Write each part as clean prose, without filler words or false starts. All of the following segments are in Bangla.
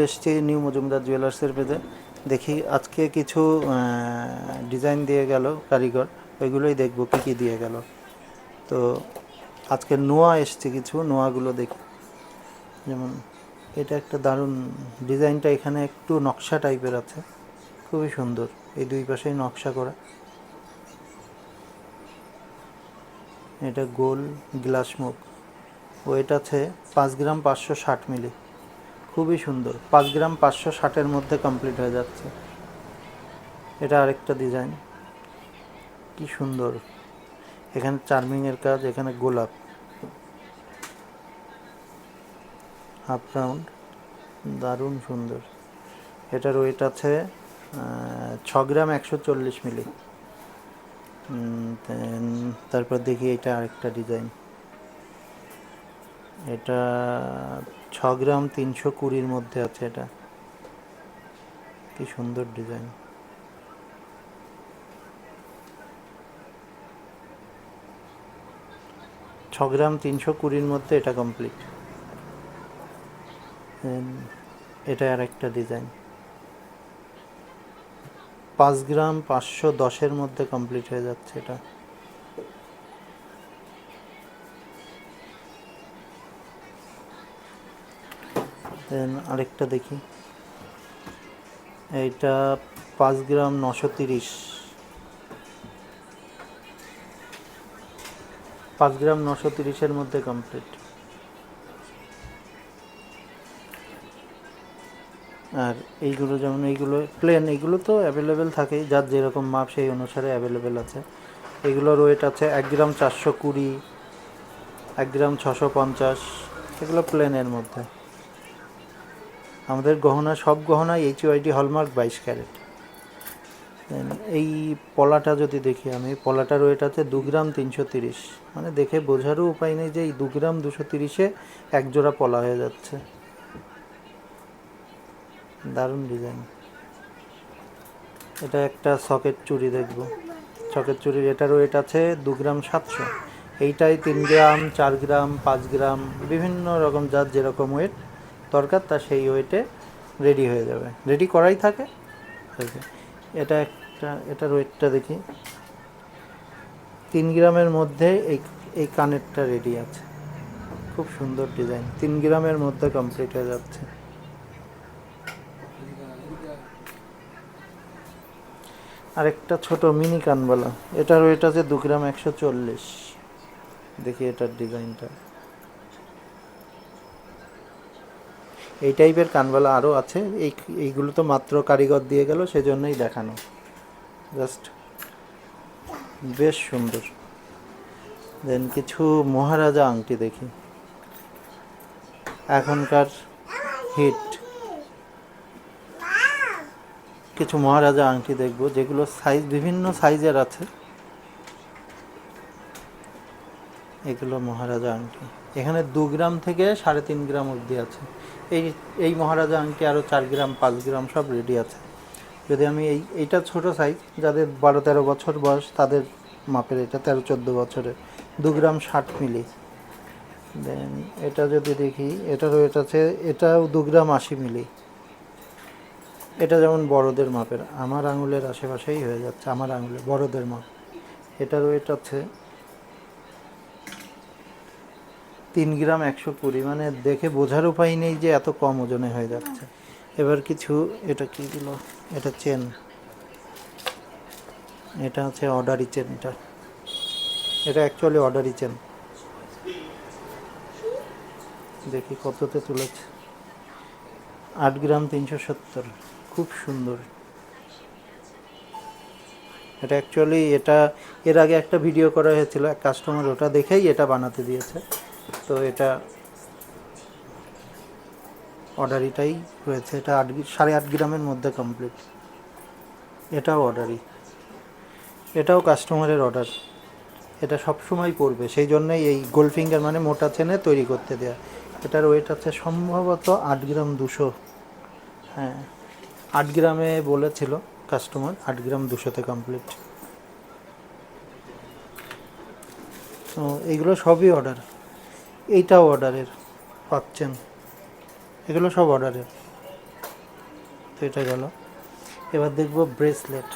এসছি নিউ মজুমদার জুয়েলার্সের পেজে। দেখি আজকে কিছু ডিজাইন দিয়ে গেল কারিগর, ওইগুলোই দেখব কী কী দিয়ে গেল। তো আজকে নোয়া এসছে, কিছু নোয়াগুলো দেখি। যেমন এটা একটা দারুণ ডিজাইনটা, এখানে একটু নকশা টাইপের আছে, খুবই সুন্দর। এই দুই পাশেই নকশা করা। এটা গোল গ্লাস মুখ, ওয়েট আছে 5 গ্রাম 560 মিলি। খুবই সুন্দর, 5 গ্রাম 560-এর মধ্যে কমপ্লিট হয়ে যাচ্ছে। এটা আরেকটা ডিজাইন, কি সুন্দর। এখানে চার্মিংয়ের কাজ, এখানে গোলাপ হাফ রাউন্ড, দারুণ সুন্দর। এটার ওয়েট আছে 6 গ্রাম 140 মিলি। তারপর দেখি এটা আরেকটা ডিজাইন, এটা 6 গ্রাম 320-র মধ্যে আছে। এটা কি সুন্দর ডিজাইন। ছ গ্রাম 320-র মধ্যে এটা কমপ্লিট। এটা আর একটা ডিজাইন 5 গ্রাম 510-এর মধ্যে কমপ্লিট হয়ে যাচ্ছে। এটা দেন আরেকটা দেখি, এইটা 5 গ্রাম 930, 5 গ্রাম 930-এর মধ্যে কমপ্লিট। আর এইগুলো যেমন এইগুলো প্লেন, এইগুলো তো অ্যাভেলেবেল থাকেই, যার যেরকম মাপ সেই অনুসারে অ্যাভেলেবেল আছে। এগুলোর ওয়েট আছে 1 গ্রাম 420, 1 গ্রাম 650, এগুলো প্লেনের মধ্যে। আমাদের গহনা, সব গহনাই HUID হলমার্ক 22 ক্যারেট। এই পলাটা যদি দেখি আমি, পলাটার ওয়েট আছে 2 গ্রাম 330, মানে দেখে বোঝারও উপায় নেই যে এই 2 গ্রাম 230-এ এক জোড়া পলা হয়ে যাচ্ছে। দারুণ ডিজাইন। এটা একটা সকেট চুড়ি দেখব, সকেট চুড়ির এটার ওয়েট আছে 2 গ্রাম 700। এইটাই 3 গ্রাম 4 গ্রাম 5 গ্রাম বিভিন্ন রকম, যার যেরকম ওয়েট দরকার তার সেই ওয়েটে রেডি হয়ে যাবে, রেডি করাই থাকে। এটা একটা, এটার ওয়েটটা দেখি 3 গ্রামের মধ্যে এই কানেরটা রেডি আছে। খুব সুন্দর ডিজাইন, 3 গ্রামের মধ্যে কমপ্লিট হয়ে যাচ্ছে। আরেকটা ছোট মিনি কানবালা, এটার ওয়েট আছে 2 গ্রাম 140। দেখি এটার ডিজাইনটা। এই টাইপের কানবালা আরও আছে, এইগুলো তো মাত্র কারিগর দিয়ে গেল, সেজন্যই দেখানো। জাস্ট বেশ সুন্দর। দেন কিছু মহারাজা আংটি দেখি, এখনকার হিট কিছু মহারাজা আংটি দেখব, যেগুলো সাইজ বিভিন্ন সাইজের আছে। এগুলো মহারাজা আংটি, এখানে 2 গ্রাম থেকে 3.5 গ্রাম অবধি আছে। এই মহারাজা আংটি আরও 4 গ্রাম 5 গ্রাম সব রেডি আছে। যদি আমি এইটা ছোট সাইজ, যাদের 12-13 বছর বয়স তাদের মাপের, এটা 13-14 বছরের, 2 গ্রাম 60 মিলি। দেন এটা যদি দেখি, এটারও এটা আছে, এটাও 2 গ্রাম 80 মিলি। এটা যেমন বড়দের মাপের, আমার আঙুলের আশেপাশেই হয়ে যাচ্ছে, আমার আঙুলে বড়দের মাপ। এটার ওয়েট আছে 3 গ্রাম 120, মানে দেখে বোঝার উপায় নেই যে এত কম ওজনে হয়ে যাচ্ছে। এবার কিছু, এটা কি দিল, এটা চেন, এটা আছে অর্ডারি চেন। এটা অ্যাকচুয়ালি অর্ডারি চেন। দেখি কততে তুলেছে, 8 গ্রাম 370, খুব সুন্দর। এটা অ্যাকচুয়ালি, এটা এর আগে একটা ভিডিও করা হয়েছিল, এক কাস্টমার ওটা দেখেই এটা বানাতে দিয়েছে। তো এটা অর্ডারিটাই হয়েছে। এটা 8.5 গ্রামের মধ্যে কমপ্লিট। এটাও অর্ডারি, এটাও কাস্টমারের অর্ডার। এটা সবসময় পড়বে, সেই জন্যই এই গোল্ড ফিঙ্গার মানে মোটা চেনে তৈরি করতে দেয়া। এটার ওয়েট আছে সম্ভবত 8 গ্রাম 200। হ্যাঁ, 8 গ্রামে বলেছিল কাস্টমার, 8 গ্রাম 200-তে কমপ্লিট। তো এইগুলো সবই অর্ডার। এইটাও অর্ডারের পাচ্ছেন, এগুলো সব অর্ডারের। তো এটা গেল। এবার দেখব ব্রেসলেট,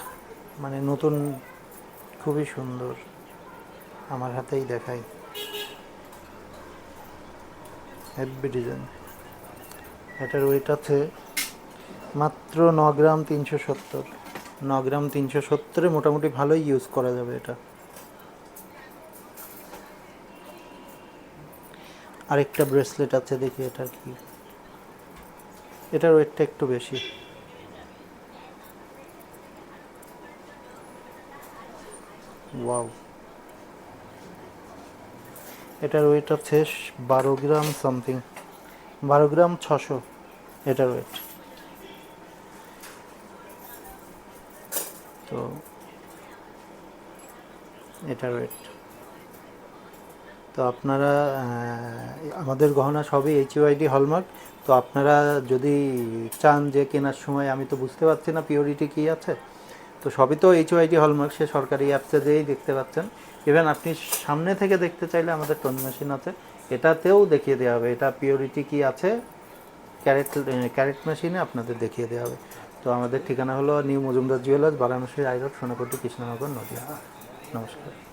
মানে নতুন, খুবই সুন্দর, আমার হাতেই দেখাই, হেভি ডিজাইন। এটার ওয়েট আছে মাত্র 9 গ্রাম 370। 9 গ্রাম 370-এ মোটামুটি ভালোই ইউজ করা যাবে এটা। আরেকটা ব্রেসলেট আছে, দেখি এটার কি। এটার ওয়েটটা একটু বেশি, ওয়াও। এটার ওয়েট আছে 12 গ্রাম সামথিং, 12 গ্রাম 600 এটার ওয়েট। তো এটার ওয়েট। তো আপনারা আমাদের গহনা সবই HUID হলমার্ক। তো আপনারা যদি চান যে কেনার সময়, আমি তো বুঝতে পারছি না পিওরিটি কী আছে, তো সবই তো HUID হলমার্ক, সে সরকারি অ্যাপসে দিয়েই দেখতে পাচ্ছেন। ইভেন আপনি সামনে থেকে দেখতে চাইলে আমাদের টোন মেশিন আছে, এটাতেও দেখিয়ে দেওয়া হবে এটা পিওরিটি কী আছে, ক্যারেট মেশিনে আপনাদের দেখিয়ে দেওয়া হবে। তো আমাদের ঠিকানা হলো নিউ মজুমদার জুয়েলার্স, বারাণসী, আইরোড, সোনাপট্টি, কৃষ্ণনগর, নদিয়া। নমস্কার।